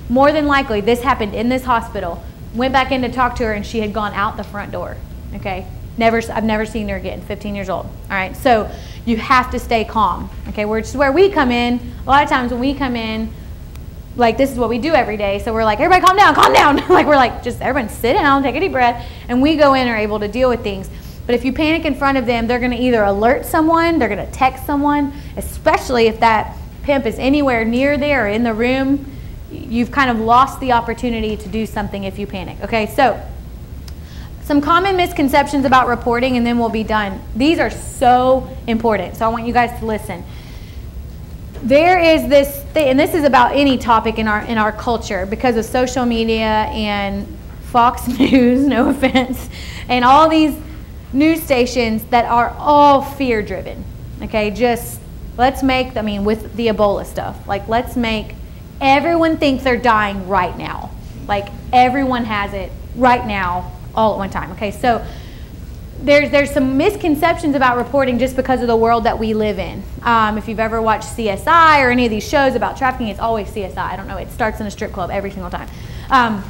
more than likely this happened in this hospital. Went back in to talk to her and she had gone out the front door. Okay, I've never seen her again. 15 years old. All right, so you have to stay calm. Okay, which is where we come in. A lot of times when we come in, like this is what we do every day. So we're like, everybody calm down, calm down. Like we're like, just everyone sit down, take a deep breath, and we go in and are able to deal with things. But if you panic in front of them, they're gonna either alert someone, they're gonna text someone, especially if that pimp is anywhere near there or in the room, you've kind of lost the opportunity to do something if you panic. Okay, so some common misconceptions about reporting and then we'll be done. These are so important, so I want you guys to listen. There is this thing, and this is about any topic in our culture, because of social media and Fox News, no offense, and all these news stations that are all fear-driven. Okay, just let's make, with the Ebola stuff, like let's make everyone think they're dying right now. Like everyone has it right now, all at one time. Okay, so there's some misconceptions about reporting just because of the world that we live in. If you've ever watched CSI or any of these shows about trafficking, it's always CSI. I don't know, it starts in a strip club every single time.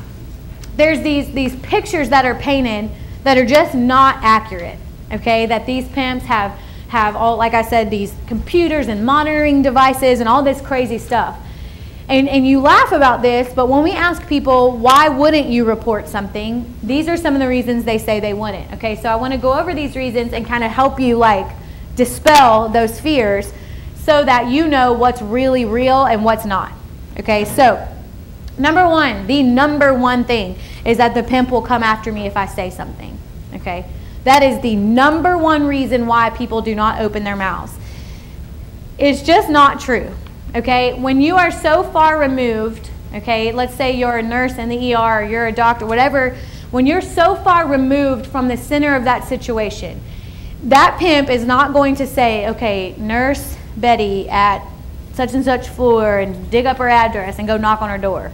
There's these pictures that are painted that are just not accurate, okay? That these pimps have all, like I said, these computers and monitoring devices and all this crazy stuff. And you laugh about this, but when we ask people, why wouldn't you report something? These are some of the reasons they say they wouldn't. Okay, so I want to go over these reasons and kind of help you like dispel those fears so that you know what's really real and what's not. Okay, so number one, the number one thing is that the pimp will come after me if I say something. Okay, that is the number one reason why people do not open their mouths. It's just not true. Okay, when you are so far removed, okay, let's say you're a nurse in the ER, or you're a doctor, whatever, when you're so far removed from the center of that situation, that pimp is not going to say, okay, Nurse Betty at such and such floor, and dig up her address and go knock on her door.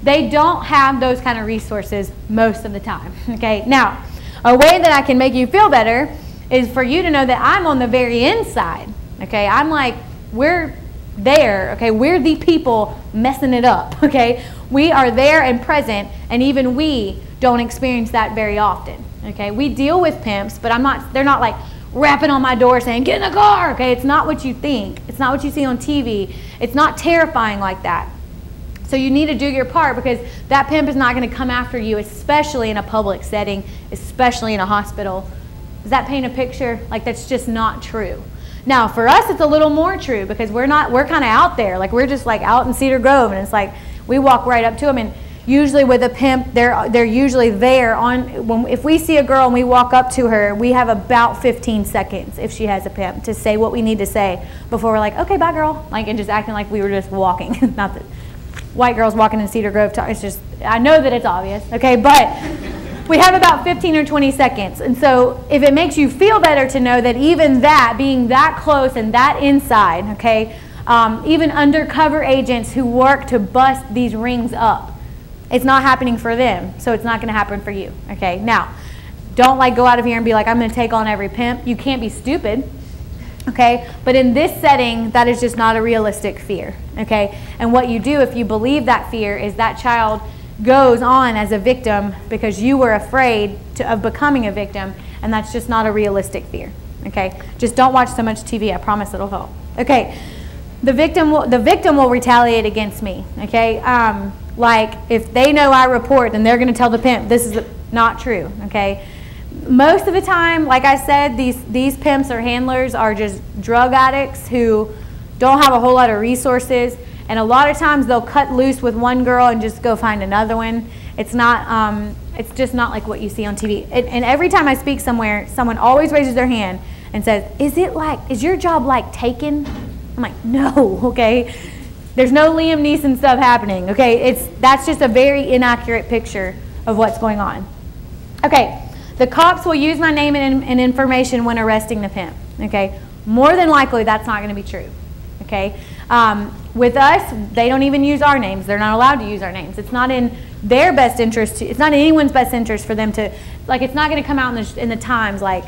They don't have those kind of resources most of the time, okay? Now, a way that I can make you feel better is for you to know that I'm on the very inside, okay? I'm like, we're there, okay? We're the people messing it up, okay? We are there and present, and even we don't experience that very often, okay? We deal with pimps, but they're not like rapping on my door saying, get in the car, okay? It's not what you think. It's not what you see on TV. It's not terrifying like that. So you need to do your part, because that pimp is not going to come after you, especially in a public setting, especially in a hospital. Does that paint a picture? Like, that's just not true. Now, for us, it's a little more true, because we're kind of out there. Like, we're just like out in Cedar Grove, and it's like we walk right up to them. And usually with a pimp, they're usually there if we see a girl and we walk up to her, we have about 15 seconds if she has a pimp to say what we need to say before we're like, okay, bye, girl, like, and just acting like we were just walking. Not that white girls walking in Cedar Grove, it's just, I know that it's obvious, okay, but we have about 15 or 20 seconds. And so if it makes you feel better to know that even that, being that close and that inside, okay, even undercover agents who work to bust these rings up, it's not happening for them, so it's not going to happen for you, okay? Now, don't like go out of here and be like, I'm going to take on every pimp. You can't be stupid. Okay, but in this setting, that is just not a realistic fear, okay? And what you do if you believe that fear is that child goes on as a victim because you were afraid of becoming a victim, and that's just not a realistic fear, okay? Just don't watch so much TV. I promise it'll help. Okay, the victim will retaliate against me, okay? Like, if they know I report, then they're going to tell the pimp this is not true, okay? Most of the time, like I said, these pimps or handlers are just drug addicts who don't have a whole lot of resources, and a lot of times they'll cut loose with one girl and just go find another one. It's not, it's just not like what you see on TV. And every time I speak somewhere, someone always raises their hand and says, is your job like Taken? I'm like, no, okay? There's no Liam Neeson stuff happening, okay? That's just a very inaccurate picture of what's going on. Okay. The cops will use my name and information when arresting the pimp, okay? More than likely, that's not going to be true, okay? With us, they don't even use our names. They're not allowed to use our names. It's not in their best interest. It's not in anyone's best interest for them to, like, it's not going to come out in the Times like,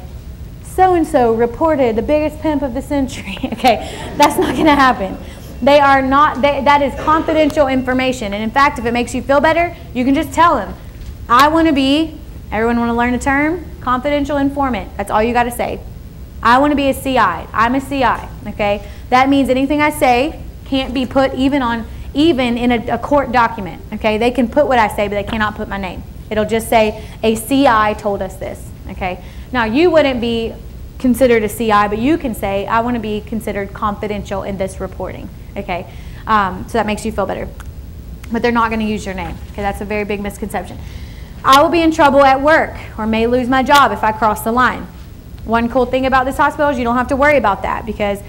so-and-so reported the biggest pimp of the century, okay? That's not going to happen. They are not, that is confidential information. And in fact, if it makes you feel better, you can just tell them, I want to be, everyone want to learn a term? Confidential informant. That's all you got to say. I want to be a CI. I'm a CI, okay? That means anything I say can't be put even in a court document, okay? They can put what I say, but they cannot put my name. It'll just say, a CI told us this, okay? Now, you wouldn't be considered a CI, but you can say, I want to be considered confidential in this reporting, okay? So that makes you feel better. But they're not going to use your name, okay? That's a very big misconception. I will be in trouble at work or may lose my job if I cross the line. One cool thing about this hospital is you don't have to worry about that, because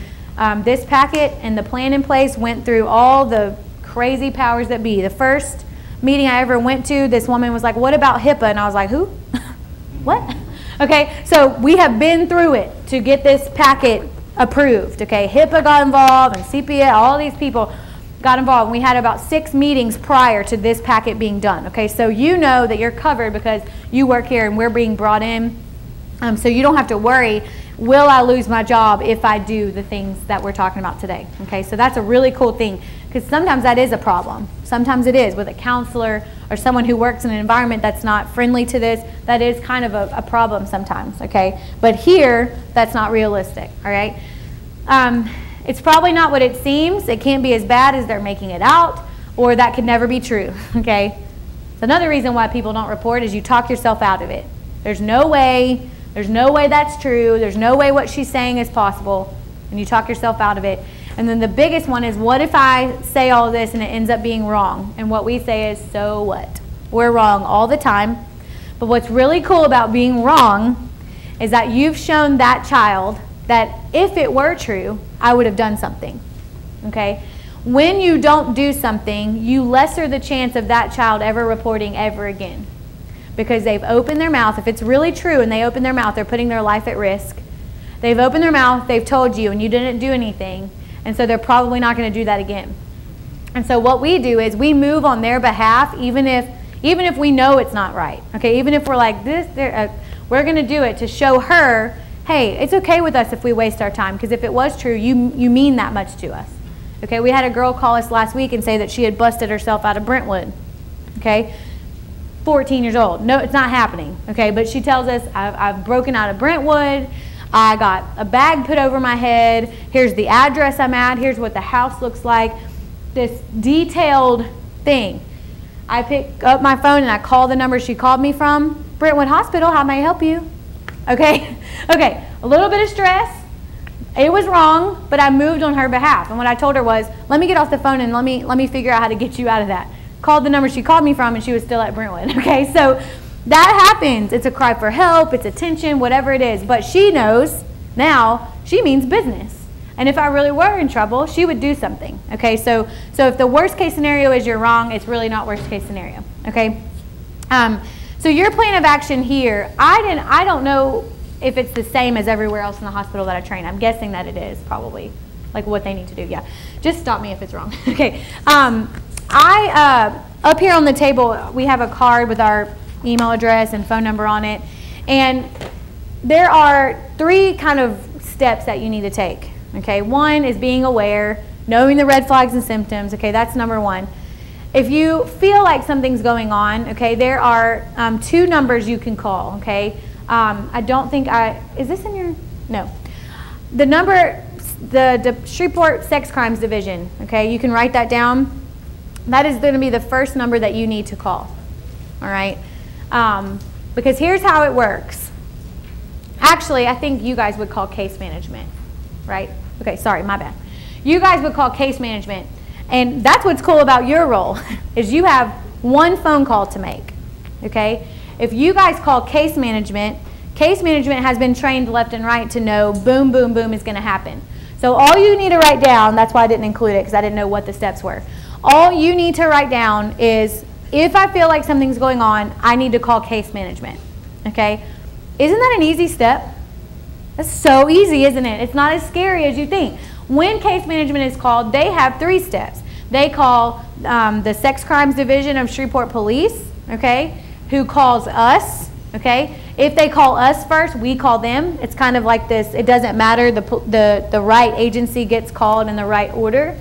this packet and the plan in place went through all the crazy powers that be. The first meeting I ever went to, this woman was like, what about HIPAA? And I was like, who? What? Okay, so we have been through it to get this packet approved. Okay, HIPAA got involved and CPA, all these people got involved. We had about 6 meetings prior to this packet being done. Okay, so you know that you're covered because you work here and we're being brought in. So you don't have to worry, will I lose my job if I do the things that we're talking about today? Okay, so that's a really cool thing, because sometimes that is a problem. Sometimes it is with a counselor or someone who works in an environment that's not friendly to this. That is kind of a problem sometimes, okay? But here, that's not realistic, all right? It's probably not what it seems. It can't be as bad as they're making it out, or that could never be true, okay? So another reason why people don't report is you talk yourself out of it. There's no way that's true. There's no way what she's saying is possible, and you talk yourself out of it. And then the biggest one is, what if I say all this and it ends up being wrong? And what we say is, so what? We're wrong all the time. But what's really cool about being wrong is that you've shown that child that if it were true, I would have done something, okay? When you don't do something, you lesser the chance of that child ever reporting ever again, because they've opened their mouth. If it's really true and they open their mouth, they're putting their life at risk. They've opened their mouth, they've told you, and you didn't do anything, and so they're probably not going to do that again. And so what we do is we move on their behalf, even if we know it's not right. Okay, even if we're like this, we're going to do it to show her, hey, it's okay with us if we waste our time, because if it was true, you mean that much to us. Okay, we had a girl call us last week and say that she had busted herself out of Brentwood. Okay, 14 years old. No, it's not happening. Okay, but she tells us, I've broken out of Brentwood. I got a bag put over my head. Here's the address I'm at. Here's what the house looks like. This detailed thing. I pick up my phone and I call the number she called me from. Brentwood Hospital, how may I help you? Okay, okay, a little bit of stress. It was wrong, but I moved on her behalf. And what I told her was, let me get off the phone and let me figure out how to get you out of that. Called the number she called me from and she was still at Brentwood. Okay, so that happens. It's a cry for help, it's attention, whatever it is. But she knows now she means business. And if I really were in trouble, she would do something. Okay, so if the worst case scenario is you're wrong, it's really not worst case scenario. Okay, so your plan of action here, I don't know if it's the same as everywhere else in the hospital that I train. I'm guessing that it is probably, like what they need to do. Yeah, just stop me if it's wrong. Okay, up here on the table we have a card with our email address and phone number on it, and there are 3 kind of steps that you need to take. Okay, 1 is being aware, knowing the red flags and symptoms. Okay, that's number 1. If you feel like something's going on, okay, there are 2 numbers you can call. Okay, I don't think is this in your, no. The number, the Shreveport Sex Crimes Division, okay, you can write that down. That is going to be the first number that you need to call, all right? Because here's how it works. Actually, I think you guys would call case management, right? Okay, sorry, my bad. You guys would call case management, and that's what's cool about your role, is you have 1 phone call to make, okay? If you guys call case management has been trained left and right to know boom, boom, boom is going to happen. So all you need to write down, that's why I didn't include it, because I didn't know what the steps were. All you need to write down is, if I feel like something's going on, I need to call case management, okay? Isn't that an easy step? That's so easy, isn't it? It's not as scary as you think. When case management is called, they have 3 steps. They call the Sex Crimes Division of Shreveport Police, okay, who calls us, okay? If they call us first, we call them. It's kind of like this, it doesn't matter, the right agency gets called in the right order.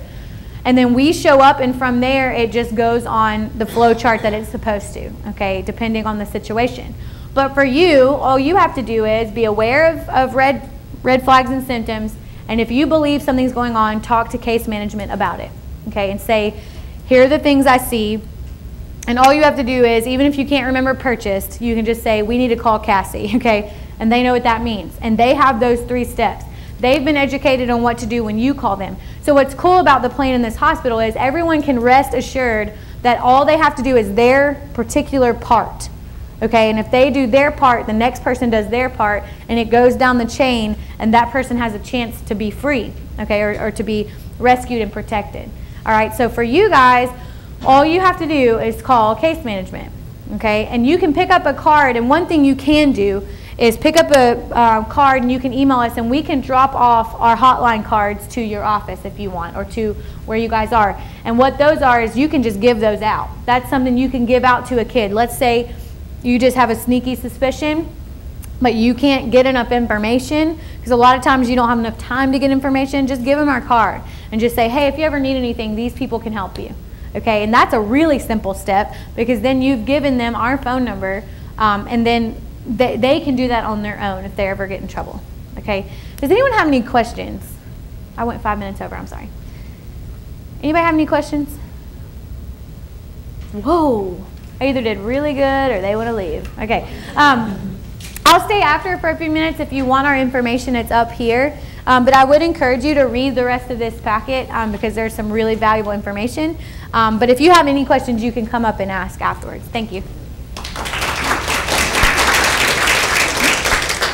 And then we show up, and from there it just goes on the flow chart that it's supposed to, okay, depending on the situation. But for you, all you have to do is be aware of red flags and symptoms, and if you believe something's going on, talk to case management about it, okay, and say, here are the things I see. And all you have to do is, even if you can't remember purchased, you can just say, we need to call Cassie, okay, and they know what that means. And they have those 3 steps. They've been educated on what to do when you call them. So what's cool about the plan in this hospital is everyone can rest assured that all they have to do is their particular part. Okay, and if they do their part, the next person does their part, and it goes down the chain, and that person has a chance to be free, okay, or to be rescued and protected. All right, so for you guys, all you have to do is call case management, okay, and you can pick up a card, and one thing you can do is pick up a card and you can email us, and we can drop off our hotline cards to your office if you want, or to where you guys are. And what those are is you can just give those out. That's something you can give out to a kid. Let's say you just have a sneaky suspicion, but you can't get enough information, because a lot of times you don't have enough time to get information. Just give them our card and just say, hey, if you ever need anything, these people can help you. Okay, and that's a really simple step, because then you've given them our phone number, and then they can do that on their own if they ever get in trouble. Okay, does anyone have any questions? I went 5 minutes over, I'm sorry. Anybody have any questions? Whoa, I either did really good or they want to leave. Okay, I'll stay after for a few minutes. If you want our information, it's up here. But I would encourage you to read the rest of this packet, because there's some really valuable information. But if you have any questions, you can come up and ask afterwards. Thank you.